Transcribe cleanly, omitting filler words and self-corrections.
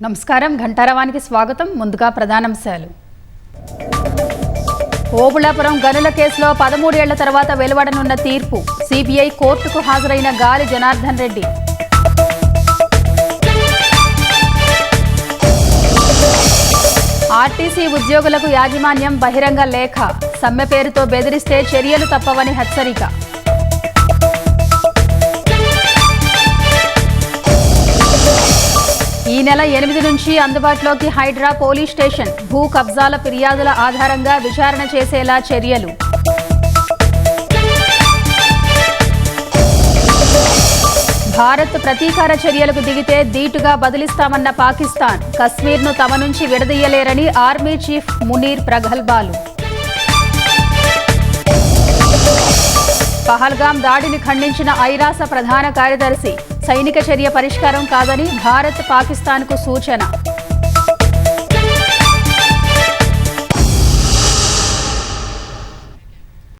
నమస్కారం. ఘంటారవానికి స్వాగతం. ముందుగా ప్రధానాంశాలు. ఓబుళాపురం గనుల కేసులో 13 ఏళ్ల తర్వాత వెలువడనున్న తీర్పు. సిబిఐ కోర్టుకు హాజరైన గాలి జనార్దన్ రెడ్డి. ఆర్టీసీ ఉద్యోగులకు యాజమాన్యం బహిరంగ లేఖ. సమ్మె పేరుతో బెదిరిస్తే చర్యలు తప్పవని హెచ్చరిక. ఈ నెల 8 నుంచి అందుబాటులోకి హైడ్రా పోలీస్ స్టేషన్. భూ కబ్జాల ఫిర్యాదుల ఆధారంగా విచారణ చేసేలా చర్యలు. భారత్ ప్రతీకార చర్యలకు దిగితే ధీటుగా బదిలిస్తామన్న పాకిస్తాన్. కశ్మీర్ను తమ నుంచి విడదీయలేరని ఆర్మీ చీఫ్ మునీర్ ప్రగల్భాలు. పహల్గాం దాడిని ఖండించిన ఐరాస ప్రధాన కార్యదర్శి. సైనిక చర్య పరిష్కారం కాదని భారత్ పాకిస్తాన్కు సూచన.